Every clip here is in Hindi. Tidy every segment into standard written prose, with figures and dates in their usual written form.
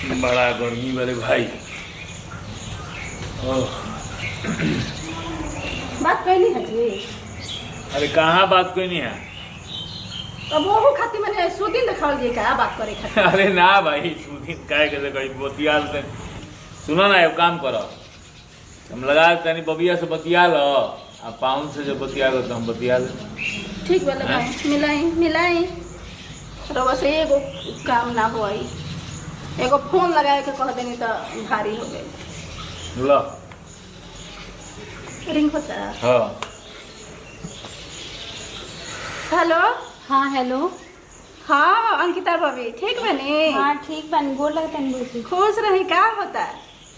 बड़ा गर्मी वाले भाई। ओह बात कहनी है जी। अरे कहाँ बात कोई नहीं है। अब वो खाती मैंने सुदिन दिखाओ जी क्या बात करे खाती। अरे ना भाई सुदिन काय कैसे कहीं बतियाल से सुनो ना एक काम करो हम लगा तनी बबिया से बतिया लो आप पाउन से जो बतिया लो तो हम बतिया लो। ठीक बोले भाई मिलाई रवा से एगो काम ना होई एगो फोन लगाए के कह देनी तो भारी हो गई। लो रिंग होता। हाँ हेलो। हाँ हेलो। हाँ अंकिता भाभी ठीक बनी। हाँ ठीक बन गोर लगता है। खुश रही का होता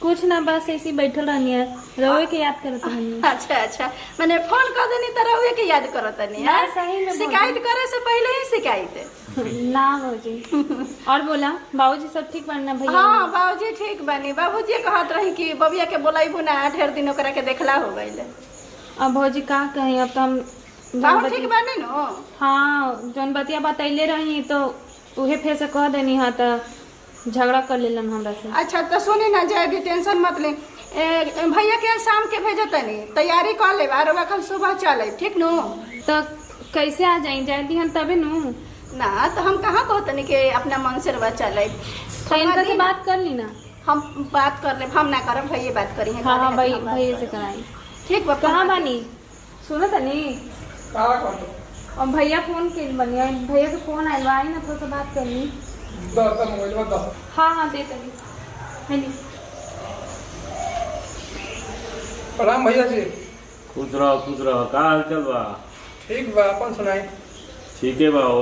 कुछ ना बस ऐसे ही बैठल रहनी है रवे के याद करत रहनी। अच्छा मैंने फोन कर देनी तो रवे के याद करत नहीं ना सही में शिकायत करे से पहले ही शिकायत ना हो जी। और बोला बाबूजी सब ठीक बनना भैया। हाँ बाबूजी ठीक बनी बाबूजी कहत रही कि बबिया के बोलाइबू ना ढेर दिन ओकरा के देखला हो गइल। अब भौजी का कहीं अब तो हम बाबू ठीक बनी नो। हाँ जौन बतिया बतैले रही तो उहे फिर से कह देनी हाँ तो झगड़ा कर लेलन हमरा से। अच्छा तो सुनी ना जाए टेंशन मत ले भैया के शाम के भेजो तनी तैयारी कर ले और कल सुबह चले ठीक नो। तो कैसे आ जाई जाए दी हम तबे नु ना तो हम कहाँ कहतनी कि अपना मन से रवा चले तो इनका से बात कर ली ना। हम बात कर ले हम ना करब भैया बात करी है। हाँ भैया से कराई ठीक बा। कहाँ बानी सुनो तनी और भैया फोन के बनिया भैया के फोन आयल आई ना थोड़ा सा बात कर ली। हाँ दे तनी प्रणाम भैया जी। खुश रहो का हाल चल बा। ठीक बा अपन सुनाई। ठीक है बाओ।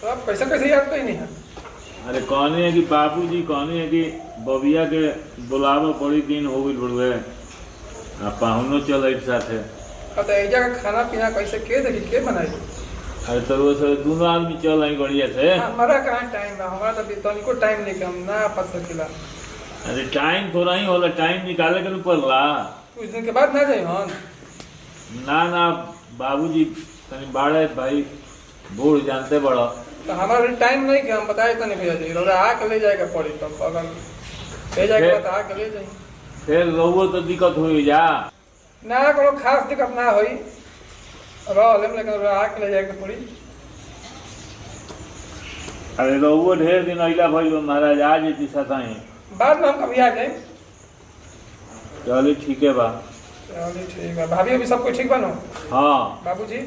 आप कैसे याद कहीं नहीं है। अरे कहने है कि बाबूजी कहने है कि बबिया के बुलावा बड़ी दिन हो गई बड़ुए आप पाहुनो चल एक साथ है। तो एजा का खाना पीना कैसे के देखी के बनाई। अरे तो वो सब दोनों आदमी चल आई बढ़िया से। हमारा कहाँ टाइम बा हमारा तो तनिको टाइम नहीं हम ना पत सकिला। अरे टाइम थोड़ा ही होला टाइम निकाले के पड़ला। कुछ दिन के बाद ना जाए हम। ना बाबूजी तनी बाड़े भाई बूढ़ जानते बड़ा तो हमारा टाइम नहीं कि हम बताए तो नहीं भैया जी रोड़ा आके ले जाएगा पड़ी तो अगर ले जाएगा तो आके ले जाए फिर रहुओ तो दिक्कत हुई जा ना कोनो खास दिक्कत ना हुई रह लेकिन रोड़ा आके ले जाएगा पड़ी। अरे रहुओ ढेर दिन अइला भइल महाराज आ जेती सताई बाद में हम कभी आ जाए। चलिए ठीक है बा। चलिए ठीक है भाभी अभी सब कुछ ठीक बनो। हाँ बाबूजी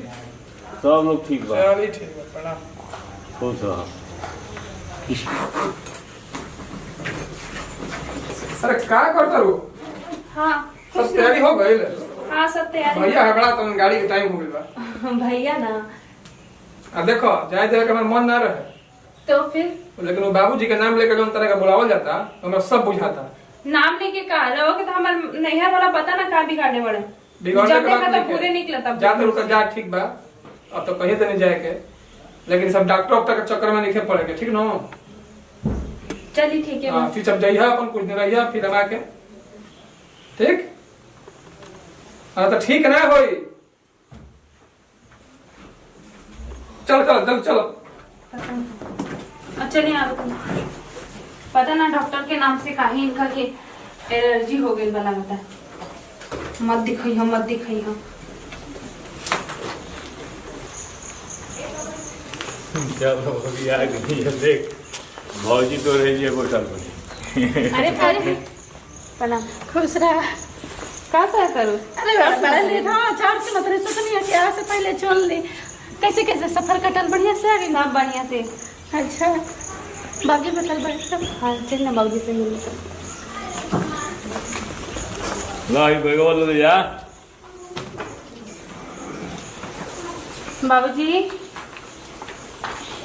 सब लोग ठीक बा। चलिए ठीक है प्रणाम। खुश रहो। अरे क्या करता रू। हाँ सब तैयारी हो गई। हाँ सब तैयारी भैया हगड़ा तो गाड़ी के टाइम हो गई बा। भैया ना अब देखो जाए जाए का मन ना रहे तो फिर लेकिन वो बाबूजी के नाम लेकर जो तरह का बुलावल जाता तो हमें सब बुझाता। नाम लेके का रहो कि तो हमार नैहर वाला पता ना का बिगाड़ने वाले बिगड़ने जब के देखा बात तो पूरे निकला तब जाते रुका जा ठीक बा अब तो कहीं तो नहीं जाए के लेकिन सब डॉक्टर वॉक्टर के चक्कर में नहीं पड़ेगा ठीक ना। चलिए ठीक है हाँ फिर जब जाइए अपन कुछ दिन रहिए फिर हम आके ठीक। हाँ तो ठीक ना होई। चलो चलो जल्द चलो। चलिए आप पता ना डॉक्टर के नाम से काहे इनका के एलर्जी हो गई बना बता मत दिखाई हम चलो अभी आ गई है देख भौजी तो रही है बोतल में। अरे प्रणाम खुश रहा। का करूँ अरे बड़ा लेट हाँ चार से मतलब सोचनी है कि आज से पहले चल ली कैसे सफर कटल बढ़िया से आ गई सब बढ़िया से। अच्छा बाकी बतल बढ़िया। हाँ चल ना बाबूजी से मिल लाई बेगवा ले जा। बाबूजी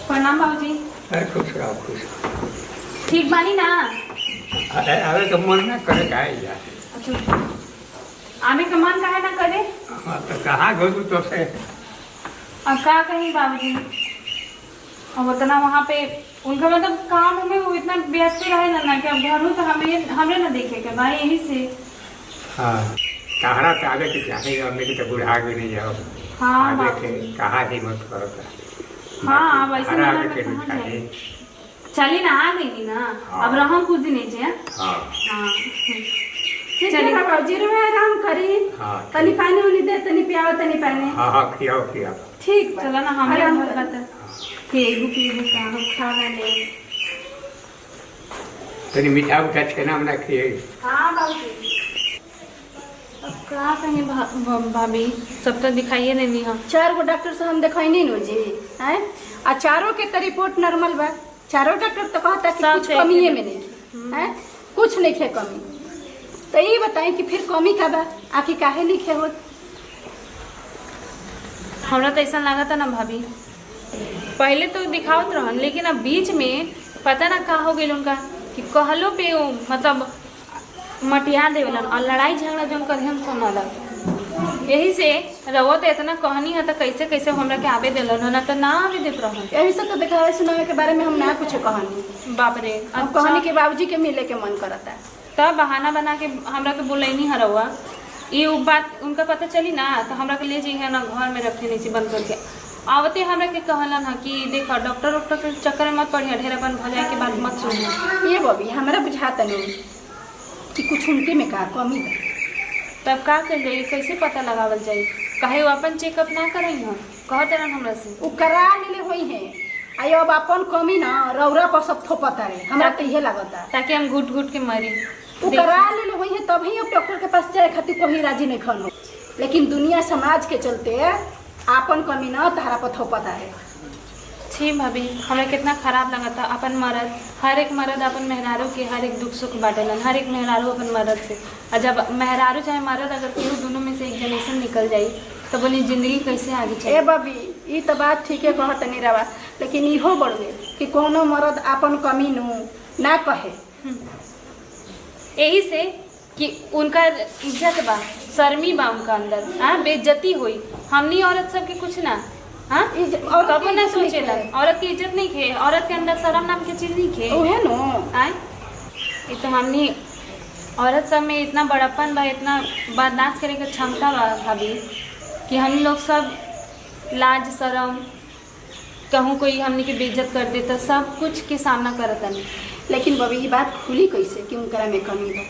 प्रणाम बाबूजी। अरे खुश रहो खुश। ठीक बानी ना। अरे तो मन ना करे काहे यार। अच्छा आमे कमान काहे ना करे। हाँ तो कहाँ घोरू तो से। का कहीं बाबूजी अब उतना वहाँ पे उनका मतलब काम में वो इतना व्यस्त रहे ना कि अब घर तो हमें ना देखे के भाई यही से। हाँ कहारा तो आगे के चाहे और मेरी तो बुढ़ा भी नहीं जाओ। हाँ आगे के कहा ही मत करो। हाँ वैसे कहारा ना आगे के कहाँ चाहे। जाए चली ना आ गई ना। हाँ। अब रहम कुछ दिन नीचे। हाँ हाँ ठीक चलिए। है बाबूजी रो आराम करी। हाँ तनी पानी उनी दे, तनी पियाओ, तनी पानी। हाँ हाँ खियाओ खियाओ। ठीक बा। चलो ना हमें आराम घर कर। बता पीबू पीबू का हम खाना ले। तनी मीठा उठा छेना मना खिए। हाँ बाबूजी। अब का कहीं भाभी सब तो दिखाइए नहीं हम। 4 गो डॉक्टर से हम देखैनी नु जी हैं, आ चारों के तो रिपोर्ट नॉर्मल बा। चारों डॉक्टर तो कहता कि सब कुछ ठीक कमी है। में नहीं है, कुछ नहीं है कमी। तो ये बताएं कि फिर कमी का बा, आखिर काहे नहीं खे होत? हमरा तो ऐसा लगा था ना भाभी, पहले तो दिखावत रहन, लेकिन अब बीच में पता ना का हो गई उनका कि कहलो पे वो मतलब मटिया देवलन और लड़ाई झगड़ा जो कर हम सुनल। यही से रहो तो इतना कहनी है तो कैसे कैसे हमरा के आवे दिलन ना तो ना आवे देत रहन। यही सब तो दिखावे सुनावे के बारे में हम ना कुछ कहनी। बाप रे। अब कहनी कि बाबूजी के मिले के मन करता। तब बहाना बना के हमरा के बोलैनी हरवा। ये उ बात उनका पता चली ना तो हमरा के ले जाइए ना घर में रखे नहीं बंद करके। आवते हमरा के कहलन है कि देखो डॉक्टर के चक्कर में मत पड़िया, ढेर अपन भजाए के बात मत सुनिए। ये बबी हमरा बुझाता नहीं कि कुछ उनके में का कमी बा। तब का कर जाइए, कैसे पता लगावल जाए? कहे वो अपन चेकअप ना करई हम कहत रहन हमरा से। उ करा लेले होई है, आई अब अपन कमी ना रौरा पर सब थोपता है। हमरा तो इहे लागता ताकि हम घुट घुट के मरी। उ करा लेले होई है, तभी अब डॉक्टर के पास जाए खातिर कोई राजी नहीं खन हो। लेकिन दुनिया समाज के चलते आपन कमी ना तारा पर थोपता है। छी भाभी हमें कितना खराब लगा था। अपन मर्द, हर एक मर्द अपन मेहरारू के हर एक दुख सुख बांटेलन, हर एक मेहरारू अपन मर्द से। और जब मेहरारू चाहे मर्द अगर केहू दोनों में से एक जनरेशन निकल जाई तो बोली जिंदगी कैसे आगे ए चले। बबी ई तो बात ठीक है कहत नहीं रवा, लेकिन इहो बढ़वे कि कोनो मर्द अपन कमी नु ना कहे। यही से कि उनका इज्जत बा, शर्मी बा उनका अंदर। हाँ बेइज्जती हुई हमनी औरत सबके कुछ ना। हाँ और कबो ना सोचेला औरत की इज्जत नहीं खे, औरत के अंदर शर्म नाम की चीज नहीं खे। उहे नु आए ये तो हमनी औरत सब में इतना बड़प्पन बा, इतना बर्दाश्त करे के क्षमता बा भाभी कि हम लोग सब लाज शर्म कहूँ कोई हमनी के बेइज्जत कर दे तो सब कुछ के सामना करता नहीं। लेकिन बबी ये बात खुली कैसे कि उनकरा में कमी बा?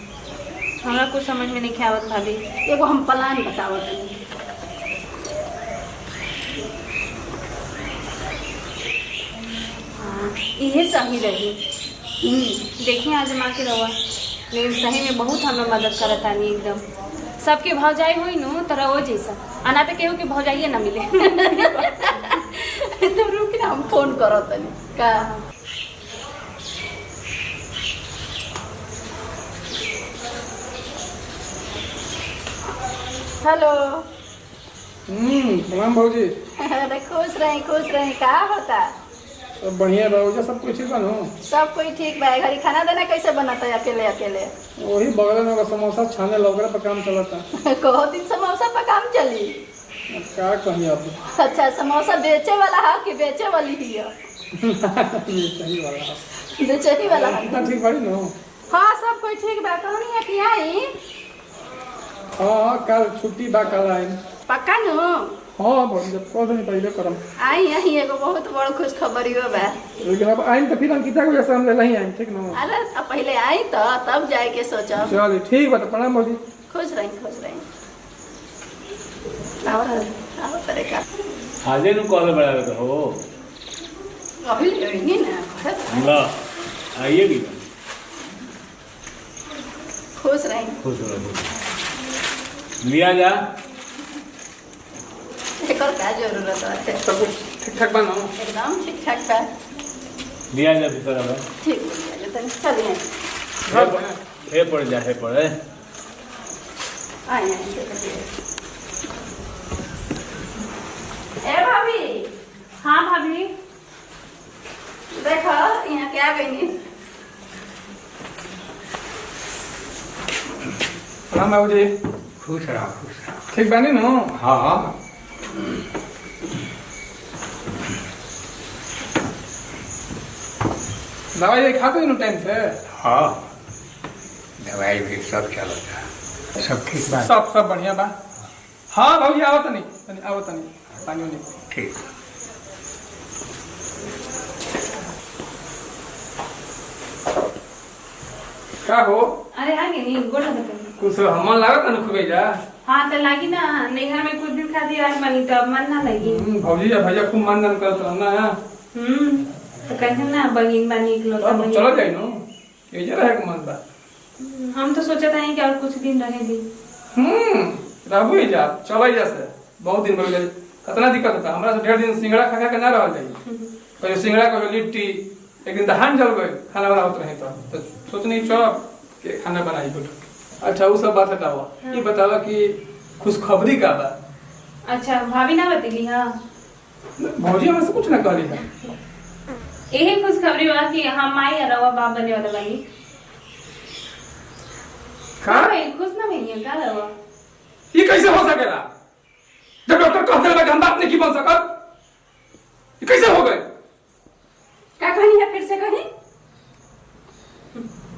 हमरा कुछ समझ में नहीं आवत भाभी। एगो हम प्लान बतावत हनी। इहे सही रही। देखिए आजमा के रवा, लेकिन सही में बहुत हमें मदद करत आनी एकदम। सबके भौजाई हुई नु तो रहो जैसा, अना तो केहू के भौजाइए ना मिले। तो रुक ना हम फोन करत हनी का। हेलो। प्रणाम भाजी। अरे खुश रही का होता? सब बढ़िया भाजी, सब कुछ ठीक बनो? सब कोई ठीक बा। घरी खाना दाना कैसे बनता है अकेले अकेले? वही बगल में समोसा छाने लोगरा पर काम चलता। कहो दिन समोसा पर काम चली? अब क्या कहिए आप? अच्छा समोसा बेचे वाला है कि बेचे वाली ही है? सही वाला बेचे ही वाला है। कितना ठीक बाड़ी ना? हाँ सब कोई ठीक बा। कहनी है कि आई? हाँ कल छुट्टी बा, कल आई। पक्का नु? हाँ भाजी जब कह देनी पहले करम। आई यही एगो बहुत बड़ खुश खबरी हो बा। लेकिन अब आइन तो फिर अंकिता को जैसे हम ले नहीं आए, ठीक ना? अरे अब पहले आई तो तब जाए के सोचा। चलिए ठीक बा, तो प्रणाम भाजी। खुश रही। आओ तेरे का आजे नु कॉल बड़ा हो अभी नहीं ना। ला आइए भी खुश रही। खुश रहो। लिया जा एक और क्या जरूरत है? सब कुछ ठीक ठाक बनो? एकदम ठीक ठाक बा। लिया जा भीतर अब ठीक है तो चलिए। हे पड़ जा हे पड़ आए ए भाभी। हाँ भाभी देखो यहाँ क्या बनी। प्रणाम बाबूजी। खुश रहो। ठीक बानी ना? हाँ हाँ दवाई खाते हो टाइम से? हाँ दवाई भी सब चलता, सब ठीक बा। सब बढ़िया बा। हाँ भाजी आवत नहीं आवत नहीं पानी नहीं। ठीक का हो अरे आगे नहीं गोला बता कुछ मन लागत न खुबे जा हाँ तो लागी ना नैहर में कुछ दिन खातिर आज बनी तो अब मन ना लगी भौजी या भैया खूब मानदान करत रहना तो कहते ना बहिन बनी इकलौता अब बहिन। चलो जाई नो ये जे रहे के मन बा हम तो सोचा था कि और कुछ दिन रहे दी रहबो ही जा चलो जा से बहुत दिन भर गए कितना दिक्कत होता हमरा से ढेर दिन सिंगड़ा खा खा के ना रहल जाई पहले सिंगड़ा को लिट्टी एक दिन दहान जल गए खाना बनावत रहे तो सोचनी चल के खाना बनाई बोल अच्छा वो सब बात हटावा ये बतावा कि खुशखबरी का बा अच्छा भाभी ना बतेली हाँ भौजी हमसे कुछ ना कहली है यही खुशखबरी बा कि हम माई और रवा बाप बने वाला बनी का भाई खुश ना भैया का रवा ये कैसे हो सकेला जब डॉक्टर कहते लगे हम बात नहीं की बन सकत ये कैसे हो गए क्या कही है फिर से कहीं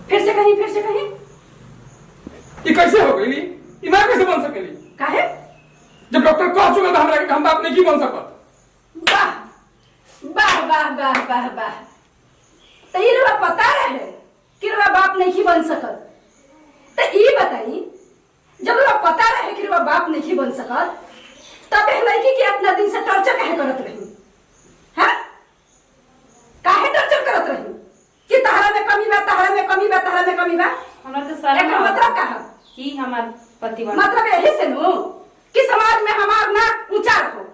फिर से कहीं फिर से कहीं ये कैसे हो गई ये मैं कैसे बन सकेली काहे जब डॉक्टर कह चुका था हमरा कि हम बात नहीं की बन सकत वाह वाह वाह वाह वाह वाह तो ये लोग पता रहे कि लोग बाप नहीं बन सकत तो ये बताई जब लोग पता रहे कि लोग बाप नहीं बन सकत तब एक लड़की के अपना दिन से टॉर्चर काहे करत रही हैं काहे टॉर्चर करत रही कि तहरा में कमी बा तहरा में कमी बा तहरा में कमी बा हमरा तो सारा एकर मतलब का है कि हमार पति बन मतलब यही से नु कि समाज में हमार ना ऊंचा हो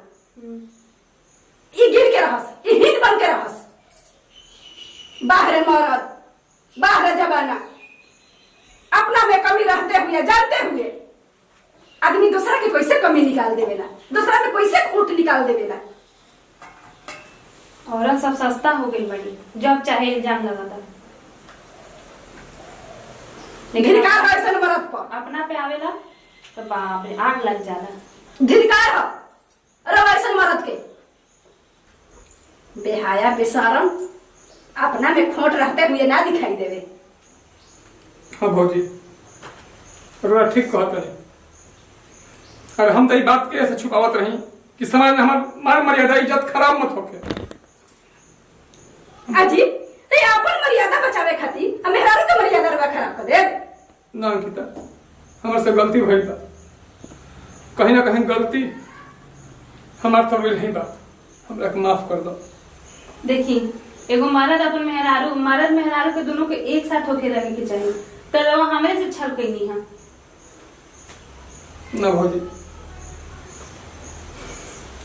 ई गिर के रहस ई हीन बन के रहस बाहर मरद बाहर जमाना अपना में कमी रहते हुए जानते हुए आदमी दूसरा की कैसे कमी निकाल देवेला दूसरा में कैसे खूट निकाल देवेला औरत सब सस्ता हो गई बड़ी जब चाहे इल्जाम लगाता धिक्कार है ऐसन मरद पर अपना पे आवेला तो बाप रे आग लग जाला धिक्कार है रवा ऐसन मरद के बेहाया बेशरम अपना में खोट रहते हुए ना दिखाई देवे हाँ भौजी रोरा ठीक कहत रही और हम तो ये बात के ऐसे छुपावत रही कि समाज में हमार मान मर्यादा इज्जत खराब मत होके अजी ते अपन मर्यादा बचावे खातिर मेहरारू के मर्यादा रवा खराब कर दे ना अंकिता हमारे से गलती भइल बा कहीं ना कहीं गलती हमार तो नहीं बा हमरा के माफ कर दो देखी एगो मर्द अपन मेहरारू के दोनों के एक साथ होके रहे के चाहिए तो रवा हमरे से छल कई नहीं है ना भौजी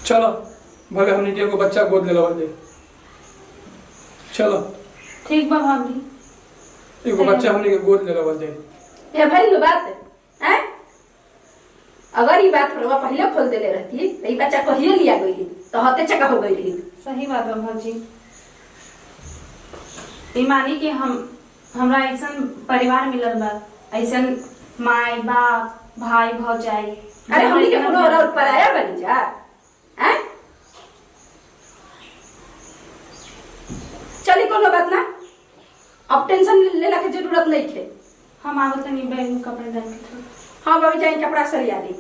चलो भले हमने के एगो बच्चा गोद ले लवा जाए चलो ठीक बा भाभी एगो बच्चा हमने के गोद ले लवा जाए ये भाई बात है अगर ये बात रवा पहले खोल देले रहती तो ये बच्चा कहिए लिया गई तो हते चका हो गई रही सही बात है भाजी ई मानी कि हमरा ऐसन परिवार मिलल बा ऐसन माई बाप भाई भौजाई अरे हमनी के कोनो और पराया बनी जा हैं चली कोनो बात ना अब टेंशन लेला के जरूरत नहीं है हम आवत नहीं बैग में कपड़े डाल के हाँ बाबू जाए कपड़ा सरिया दी